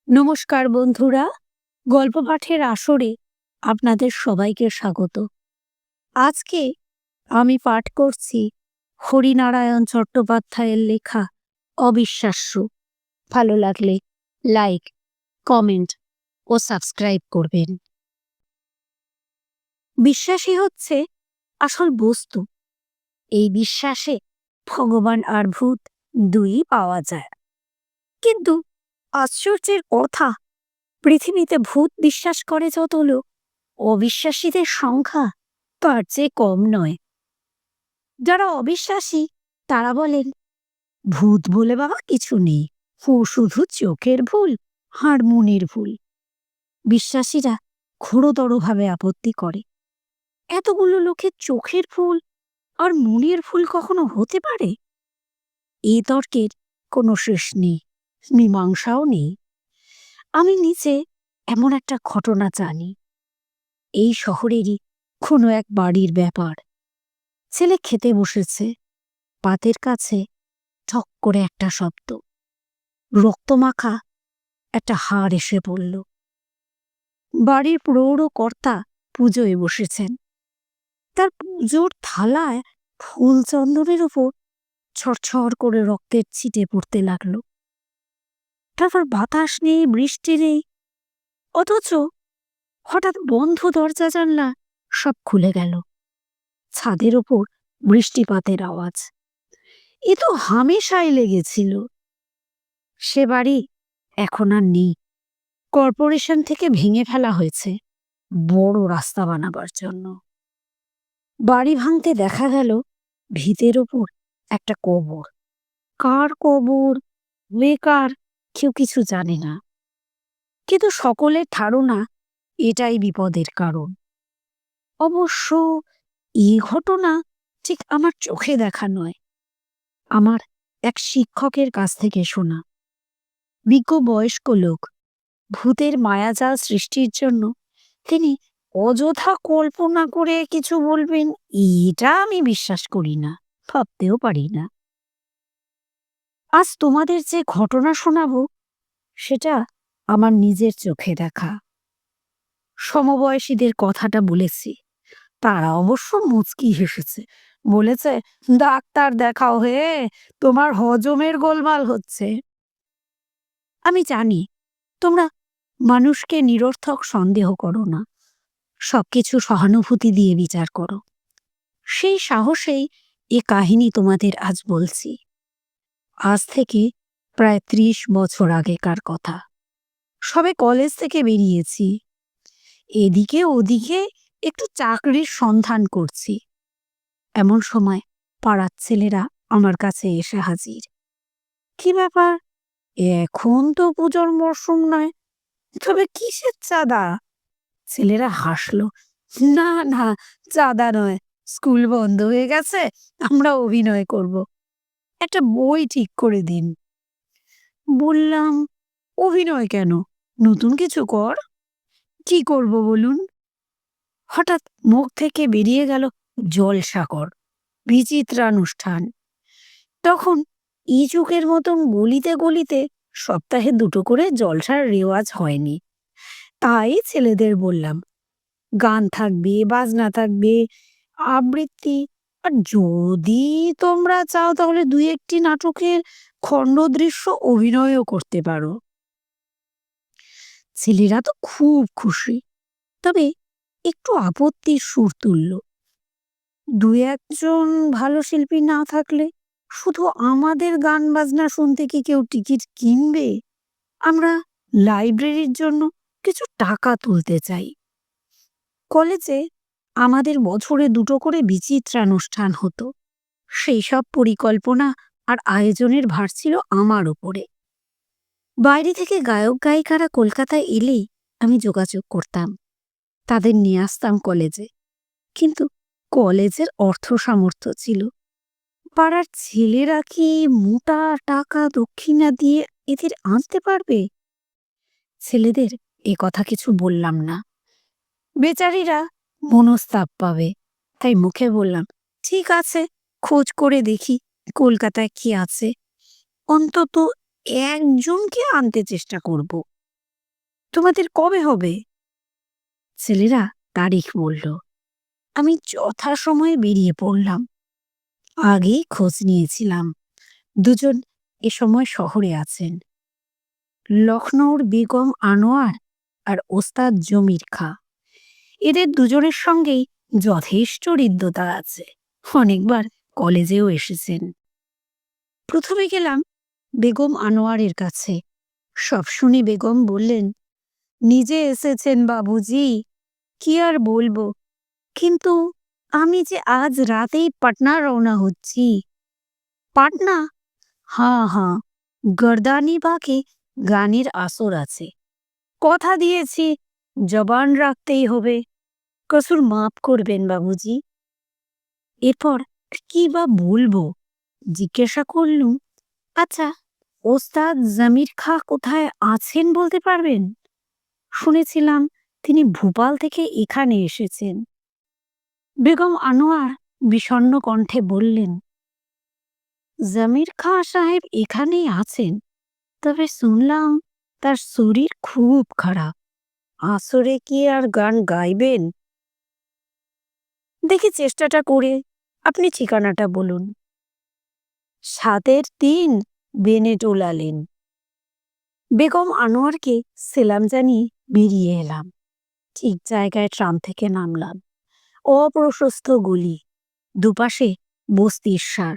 নমস্কার বন্ধুরা, গল্প পাঠের আসরে আপনাদের সবাইকে স্বাগত। আজকে আমি পাঠ করছি হরিনারায়ণ চট্টোপাধ্যায়ের লেখা অবিশ্বাস্য। ভালো লাগলে লাইক, কমেন্ট ও সাবস্ক্রাইব করবেন। বিশ্বাসই হচ্ছে আসল বস্তু। এই বিশ্বাসে ভগবান আর ভূত দুই পাওয়া যায়। কিন্তু আশ্চর্যের কথা, পৃথিবীতে ভূত বিশ্বাস করে যত লোক, অবিশ্বাসীদের সংখ্যা তার চেয়ে কম নয়। যারা অবিশ্বাসী তারা বলেন, ভূত বলে বাবা কিছু নেই, ও শুধু চোখের ভুল আর মনের ভুল। বিশ্বাসীরা ঘোরতরভাবে আপত্তি করে, এতগুলো লোকের চোখের ভুল আর মনের ভুল কখনো হতে পারে? এই তর্কের কোনো শেষ নেই, মীমাংসাও নেই। আমি নিচে এমন একটা ঘটনা জানি। এই শহরেরই কোনো এক বাড়ির ব্যাপার। ছেলে খেতে বসেছে, পাতের কাছে ঠক করে একটা শব্দ, রক্তমাখা একটা হাড় এসে পড়ল। বাড়ির প্রৌঢ় কর্তা পুজোয় বসেছেন। তার পুজোর থালায় ফুল চন্দনের উপর ছড়ছড় করে রক্তের ছিটে পড়তে লাগল। তারপর বাতাস নেই, বৃষ্টি নেই, অথচ হঠাৎ বন্ধ দরজা জানলা সব খুলে গেল। ছাদের ওপর বৃষ্টিপাতের আওয়াজ। এ তো হামেশাই লেগেছিল। সে বাড়ি এখন আর নেই, কর্পোরেশন থেকে ভেঙে ফেলা হয়েছে বড় রাস্তা বানাবার জন্য। বাড়ি ভাঙতে দেখা গেল ভিতের ওপর একটা কবর। কার কবর, বেকার, কেউ কিছু জানে না, কিন্তু সকলের ধারণা এটাই বিপদের কারণ। অবশ্য এই ঘটনা ঠিক আমার চোখে দেখা নয়, আমার এক শিক্ষকের কাছ থেকে শোনা। বিজ্ঞ বয়স্ক লোক, ভূতের মায়াজাল সৃষ্টির জন্য তিনি অযথা কল্পনা করে কিছু বলবেন, এটা আমি বিশ্বাস করি না, ভাবতেও পারি না। আজ তোমাদের যে ঘটনা শোনাবো সেটা আমার নিজের চোখে দেখা। সমবয়সীদের কথাটা বলেছি, তারা অবশ্য মুচকি হেসেছে, বলেছে, ডাক্তার দেখাও হে, তোমার হজমের গোলমাল হচ্ছে। আমি জানি তোমরা মানুষকে নিরর্থক সন্দেহ করো না, সবকিছু সহানুভূতি দিয়ে বিচার করো। সেই সাহসেই এ কাহিনী তোমাদের আজ বলছি। আজ থেকে প্রায় ৩০ বছর আগেকার কথা। সবে কলেজ থেকে বেরিয়েছি, এদিকে ওদিকে একটু চাকরির সন্ধান করছি। এমন সময় পাড়ার ছেলেরা আমার কাছে এসে হাজির। কি ব্যাপার, এখন তো পুজোর মরশুম নয়, তবে কিসের চাঁদা? ছেলেরা হাসলো, না না, চাঁদা নয়, স্কুল বন্ধ হয়ে গেছে, আমরা অভিনয় করব, একটা বই ঠিক করে দিন। বললাম, অভিনয় কেন, নতুন কিছু কর। কি করব বলুন? হঠাৎ মুখ থেকে বেরিয়ে গেল, জলসাকর, বিচিত্রানুষ্ঠান। তখন এই যুগের মতন গলিতে গলিতে সপ্তাহে 2টো করে জলসার রেওয়াজ হয়নি। তাই ছেলেদের বললাম, গান থাকবে, বাজনা থাকবে, আবৃত্তি, আর যদি তোমরা চাও তাহলে 2-1টি নাটকের খণ্ডদৃশ্য অভিনয়ও করতে পারো। ছেলেরা তো খুব খুশি, তবে একটু আপত্তির সুর তুলল। 2-1জন ভালো শিল্পী না থাকলে শুধু আমাদের গান বাজনা শুনতে কি কেউ টিকিট কিনবে? আমরা লাইব্রেরির জন্য কিছু টাকা তুলতে চাই। কলেজে আমাদের বছরে 2টো করে বিচিত্রানুষ্ঠান হতো। সেই সব পরিকল্পনা আর আয়োজনের ভার ছিল আমার ওপরে। বাইরে থেকে গায়ক গায়িকারা কলকাতায় এলেই আমি যোগাযোগ করতাম, তাদের নিয়ে আসতাম কলেজে। কিন্তু কলেজের অর্থ সামর্থ্য ছিল, পাড়ার ছেলেরা কি মোটা টাকা দক্ষিণা দিয়ে এদের আনতে পারবে? ছেলেদের এ কথা কিছু বললাম না, বেচারীরা মনস্তাপ পাবে, তাই মুখে বললাম, ঠিক আছে, খোঁজ করে দেখি কলকাতায় কি আছে, অন্তত একজনকে আনতে চেষ্টা করব। তোমাদের কবে হবে? ছেলেরা তারিখ বলল। আমি যথাসময়ে বেরিয়ে পড়লাম। আগেই খোঁজ নিয়েছিলাম, দুজন এ সময় শহরে আছেন। লখনৌর বেগম আনোয়ার আর ওস্তাদ জমির খাঁ। এদের দুজনের সঙ্গেই যথেষ্ট হৃদ্যতা আছে, অনেকবার কলেজেও এসেছেন। প্রথমে গেলাম বেগম আনোয়ারের কাছে। সব শুনে বেগম বললেন, নিজে এসেছেন বাবুজি, কি আর বলবো, কিন্তু আমি যে আজ রাতেই পাটনা রওনা হচ্ছি। পাটনা? হাঁ হাঁ, গর্দানি বাগে গানের আসর আছে। কথা দিয়েছি, জবান রাখতেই হবে। কসুর মাফ করবেন বাবুজি। এরপর কি বা বলবো, জিজ্ঞাসা করলুম, আচ্ছা, ওস্তাদ জমির খাঁ কোথায় আছেন বলতে পারবেন? শুনেছিলাম তিনি ভোপাল থেকে এখানে এসেছেন। বেগম আনোয়ার বিষণ্ণ কণ্ঠে বললেন, জমির খাঁ সাহেব এখানেই আছেন, তবে শুনলাম তার শরীর খুব খারাপ। আসরে কি আর গান গাইবেন? দেখি চেষ্টাটা করে। আপনি ঠিকানাটা বলুন। 7-3 বেনেটোলা লেন। বেগম আনোয়ারকে সেলাম জানিয়ে বেরিয়ে এলাম। ঠিক জায়গায় ট্রাম থেকে নামলাম। অপ্রশস্ত গলি, দুপাশে বস্তির সার।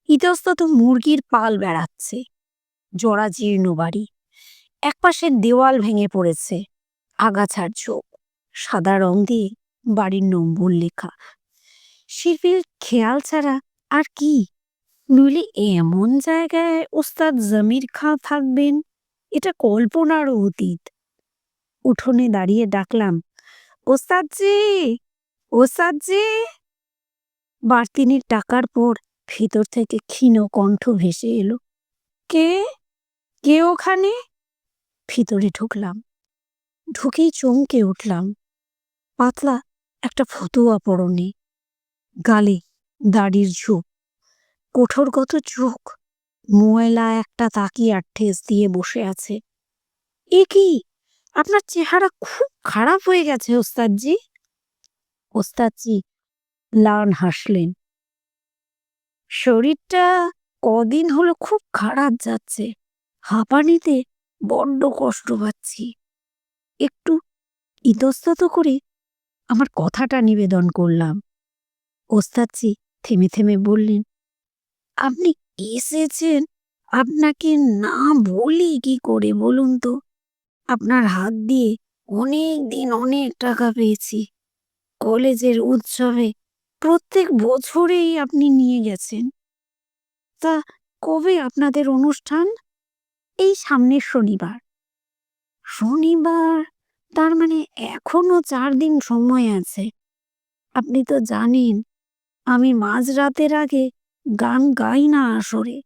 ইতস্তত মুরগির পাল বেড়াচ্ছে। জরাজীর্ণ বাড়ি, একপাশের দেওয়াল ভেঙে পড়েছে, আগাছার ঝোপ, সাদা রং দিয়ে বাড়ির নম্বর লেখা। শিল্পীর খেয়াল ছাড়া আর কি, নইলে এমন জায়গায় ওস্তাদ জমির খাঁ থাকবেন, এটা কল্পনারও অতীত। উঠোনে দাঁড়িয়ে ডাকলাম, ওস্তাদজি, ওস্তাদজি। বারতিনের টাকার পর ভিতর থেকে ক্ষীণ কণ্ঠ ভেসে এলো, কে কে ওখানে? ভিতরে ঢুকলাম। ঢুকেই চমকে উঠলাম। পাতলা একটা ফতুয়া পরনে, গালে দাড়ির ঝোপ, কোঠরগত চোখ, ময়লা একটা তাকিয়ার ঠেস দিয়ে বসে আছে। এ কি, আপনার চেহারা খুব খারাপ হয়ে গেছে ওস্তাদজি। ওস্তাদজি ম্লান হাসলেন। শরীরটা কদিন হলো খুব খারাপ যাচ্ছে, হাঁপানিতে বড্ড কষ্ট পাচ্ছি। একটু ইতস্তত করে আমার কথাটা নিবেদন করলাম। ওস্তাদজি থেমে থেমে বললেন, আপনি এসেছেন, আপনাকে না বলি কি করে বলুন তো? আপনার হাত দিয়ে অনেক দিন অনেক টাকা পেয়েছি। কলেজের উৎসবে প্রত্যেক বছরেই আপনি নিয়ে গেছেন। তা কবে আপনাদের অনুষ্ঠান? এই সামনের শনিবার। শনিবার? তার মানে এখনো 4 দিন সময় আছে। আপনি তো জানেন আমি মাঝরাতের আগে গান গাই না আসরে।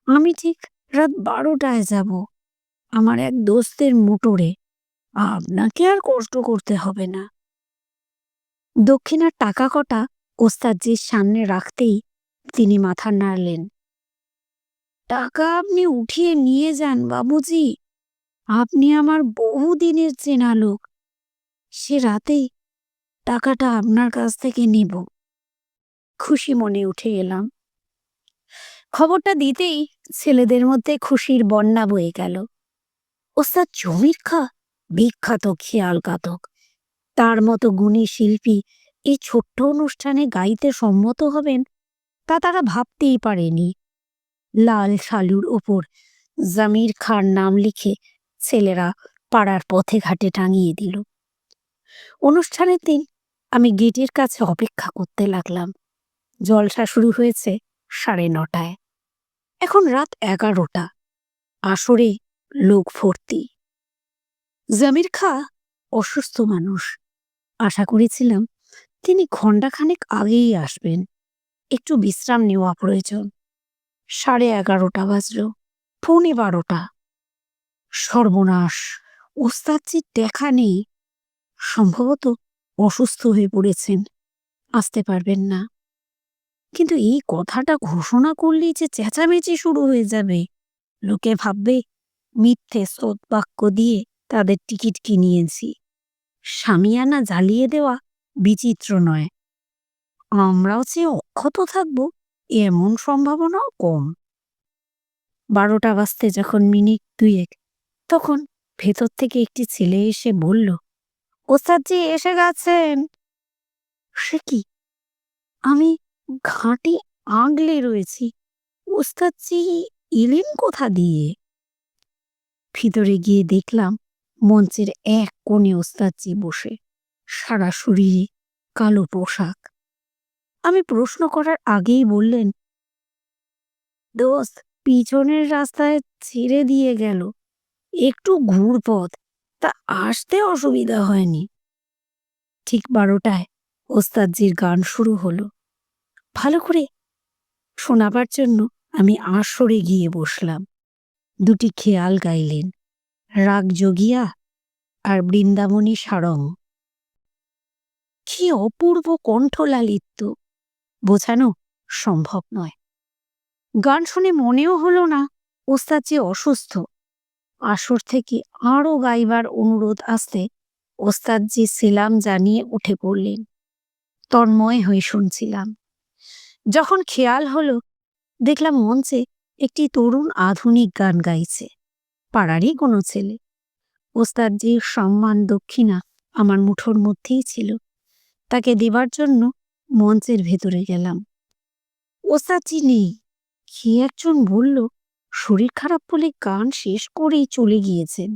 আমি ঠিক রাত 12টায় যাব আমার এক দোস্তের মোটরে। আপনাকে আর কষ্ট করতে হবে না। দক্ষিণার টাকা কটা ওস্তাদজির সামনে রাখতেই তিনি মাথা নাড়লেন। টাকা আপনি উঠিয়ে নিয়ে যান বাবুজি, আপনি আমার বহুদিনের চেনা লোক। সে রাতেই টাকাটা আপনার কাছ থেকে নিব। খুশি মনে উঠে এলাম। খবরটা দিতেই ছেলেদের মধ্যে খুশির বন্যা বয়ে গেল। ওস্তাদ জমির খাঁ বিখ্যাত খেয়াল কাতক। তার মতো গুণী শিল্পী এই ছোট্ট অনুষ্ঠানে গাইতে সম্মত হবেন, তা তারা ভাবতেই পারেনি। লাল শালুর ওপর জমির খাঁর নাম লিখে ছেলেরা পাড়ার পথে ঘাটে টাঙিয়ে দিল। অনুষ্ঠানের দিন আমি গেটের কাছে অপেক্ষা করতে লাগলাম। জলসা শুরু হয়েছে 9:30। এখন রাত 11টা। আসরে লোক ভর্তি। জমির খাঁ অসুস্থ মানুষ। আশা করেছিলাম তিনি ঘণ্টাখানেক আগেই আসবেন। একটু বিশ্রাম নেওয়া প্রয়োজন। 11:30 বাজল, 11:45। সর্বনাশ, ওস্তাদজির দেখা নেই। সম্ভবত অসুস্থ হয়ে পড়েছেন, আসতে পারবেন না। কিন্তু এই কথাটা ঘোষণা করলেই যে চেঁচামেচি শুরু হয়ে যাবে। লোকে ভাববে মিথ্যে স্রোত বাক্য দিয়ে তাদের টিকিট কিনিয়েছি। শামিয়ানা জ্বালিয়ে দেওয়া বিচিত্র নয়। আমরাও যে অক্ষত থাকব এমন সম্ভাবনাও কম। 12টা বাজতে যখন মিনিট 2 তখন ভেতর থেকে একটি ছেলে এসে বলল, ওস্তাদজি এসে গেছেন। সে কি? আমি ঘাঁটি আগলে রয়েছি। ওস্তাদজি এলেন কোথা দিয়ে? ভিতরে গিয়ে দেখলাম মঞ্চের এক কোণে ওস্তাদজি বসে, সারা শরীরে কালো পোশাক। আমি প্রশ্ন করার আগেই বললেন, দোস্ত পিছনের রাস্তায় ছেড়ে দিয়ে গেল, একটু ঘুরপথ, তা আসতে অসুবিধা হয়নি। ঠিক 12টায় ওস্তাদজির গান শুরু হলো। ভালো করে শোনাবার জন্য আমি আসরে গিয়ে বসলাম। দুটি খেয়াল গাইলেন, রাগ যোগিয়া আর বৃন্দাবনী সারং। কি অপূর্ব কণ্ঠলালিত্য, বোঝানো সম্ভব নয়। গান শুনে মনেও হলো না ওস্তাদজি অসুস্থ। আসর থেকে আরও গাইবার অনুরোধ আসতে ওস্তাদজি সেলাম জানিয়ে উঠে পড়লেন। তন্ময় হয়ে শুনছিলাম। যখন খেয়াল হলো, দেখলাম মঞ্চে একটি তরুণ আধুনিক গান গাইছে, পাড়ারই কোনো ছেলে। ওস্তাদজির সম্মান দক্ষিণা আমার মুঠোর মধ্যেই ছিল। তাকে দেবার জন্য মঞ্চের ভেতরে গেলাম। ওস্তাদজি নেই। কে একজন বলল শরীর খারাপ বলে গান শেষ করেই চলে গিয়েছেন।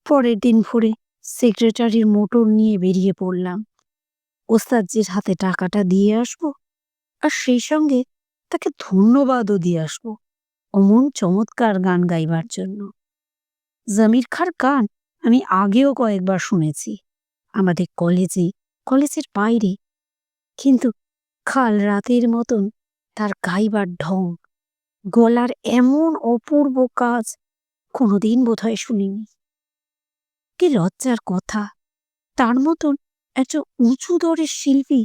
পরের দিন ভোরে সেক্রেটারির মোটর নিয়ে বেরিয়ে পড়লাম। ওস্তাদজির হাতে টাকাটা দিয়ে আসবো, আর সেই সঙ্গে তাকে ধন্যবাদও দিয়ে আসবো অমন চমৎকার গান গাইবার জন্য। জমির খাঁর গান আমি আগেও কয়েকবার শুনেছি, আমাদের কলেজের বাইরে, কিন্তু কাল রাতের মতন তার গাইবার ঢং, গলার এমন অপূর্ব কাজ কোনোদিন বোধহয় শুনিনি। কি লজ্জার কথা, তার মতন একটা উঁচু দরের শিল্পী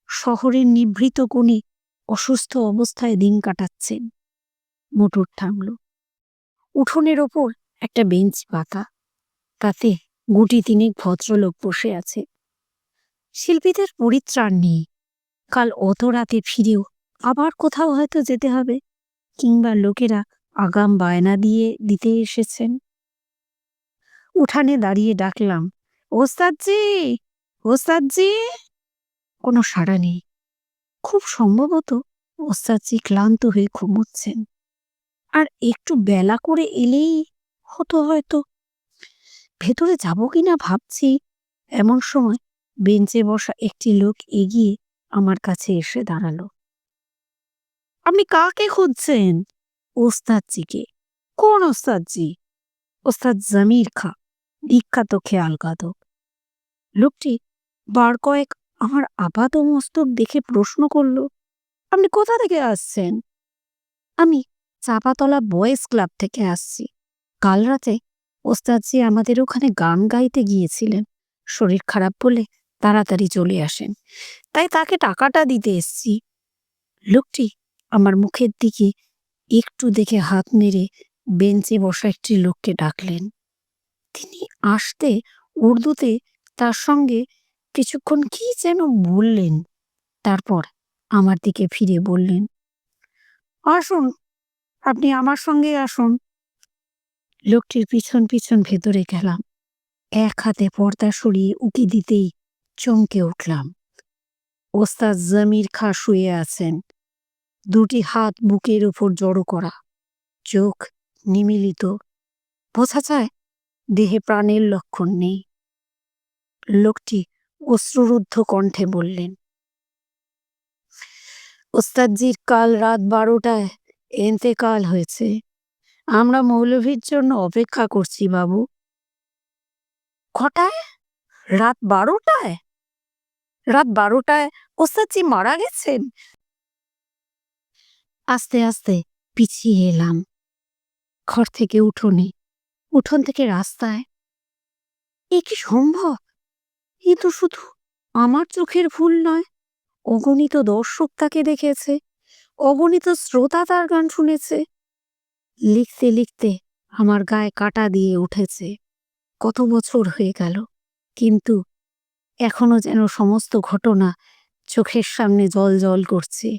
শহরের নিভৃত কোণে অসুস্থ অবস্থায় দিন কাটাচ্ছেন। মোটর থামল। উঠোনের ওপর একটা বেঞ্চ পাতা, তাতে গুটি 3 ভদ্রলোক বসে আছে। শিল্পীদের পরিত্রাণ নেই। কাল অত রাতে ফিরেও আবার কোথাও হয়তো যেতে হবে, কিংবা লোকেরা আগাম বায়না দিতে এসেছেন। উঠানে দাঁড়িয়ে ডাকলাম, ওস্তাদজি, ওস্তাদজি। কোনো সাড়া নেই। খুব সম্ভবত ওস্তাদজি ক্লান্ত হয়ে ঘুমোচ্ছেন। আর একটু বেলা করে এলেই হতো হয়তো। ভেতরে যাব কিনা ভাবছি, এমন সময় বেঞ্চে বসা একটি লোক এগিয়ে আমার কাছে এসে দাঁড়ালো। আপনি কাকে খুঁজছেন? ওস্তাদজিকে। কোন ওস্তাদজি? ওস্তাদ জমির খাঁ, বিখ্যাত খেয়াল গাদক। লোকটি বার কয়েক আমার আপাতমস্তক দেখে প্রশ্ন করল, আপনি কোথা থেকে আসছেন? আমি চাপাতলা বয়েজ ক্লাব থেকে আসছি। কাল রাতে ওস্তাদজি আমাদের ওখানে গান গাইতে গিয়েছিলেন। শরীর খারাপ বলে তাড়াতাড়ি চলে আসেন, তাই তাকে টাকাটা দিতে এসছি। লোকটি আমার মুখের দিকে একটু দেখে হাত নেড়ে বেঞ্চে বসা একটি লোককে ডাকলেন। তিনি আসতে উর্দুতে তার সঙ্গে কিছুক্ষণ কি যেন বললেন। তারপর আমার দিকে ফিরে বললেন, আসুন, আপনি আমার সঙ্গে আসুন। লোকটির পিছন পিছন ভেতরে গেলাম। এক হাতে পর্দা সরিয়ে উকি দিতেই চমকে উঠলাম। ওস্তাদ জমির খাঁ শুয়ে আছেন, দুটি হাত বুকের উপর জড়ো করা, চোখ নিমিলিত। বোঝা যায় দেহে প্রাণের লক্ষণ নেই। লোকটি অশ্রুরুদ্ধ কণ্ঠে বললেন, ওস্তাদজির কাল রাত 12টায় এন্তেকাল হয়েছে। আমরা মৌলভীর জন্য অপেক্ষা করছি বাবু। কটায়? রাত 12টায়? রাত 12টায় ওস্তাদজি মারা গেছেন? আস্তে আস্তে পিছিয়ে এলাম। ঘর থেকে উঠোনে, উঠোন থেকে রাস্তায়। এ কি সম্ভব? এ তো শুধু আমার চোখের ভুল নয়। অগণিত দর্শক তাকে দেখেছে, অগণিত শ্রোতা তার গান শুনেছে। লিখতে লিখতে আমার গায়ে কাঁটা দিয়ে উঠেছে। কত বছর হয়ে গেল, কিন্তু এখনো যেন সমস্ত ঘটনা চোখের সামনে জ্বলজ্বল করছে।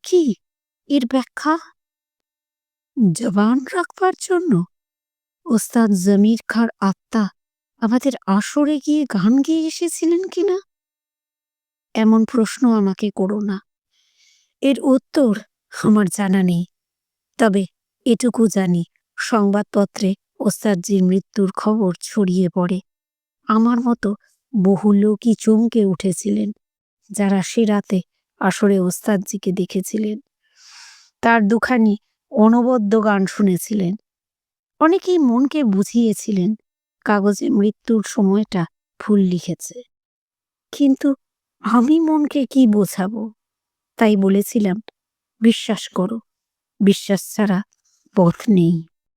কি এর ব্যাখ্যা? জবান রাখবার জন্য ওস্তাদ জমির খাঁর আত্মা আমাদের আসরে গিয়ে গান গেয়ে এসেছিলেন কিনা? এমন প্রশ্ন আমাকে করো না। এর উত্তর আমার জানা নেই। তবে এটুকু জানি, সংবাদপত্রে ওস্তাদজির মৃত্যুর খবর ছড়িয়ে পড়ে। আমার মতো বহু লোকই চমকে উঠেছিলেন, যারা সে রাতে আসরে ওস্তাদজিকে দেখেছিলেন। তার দুখানি অনবদ্য গান শুনেছিলেন। অনেকেই মনকে বুঝিয়েছিলেন কাগজে মৃত্যুর সময়টা ভুল লিখেছে, কিন্তু আমি মনকে কি বোঝাবো? তাই বলেছিলাম, বিশ্বাস করো, বিশ্বাস ছাড়া পথ নেই।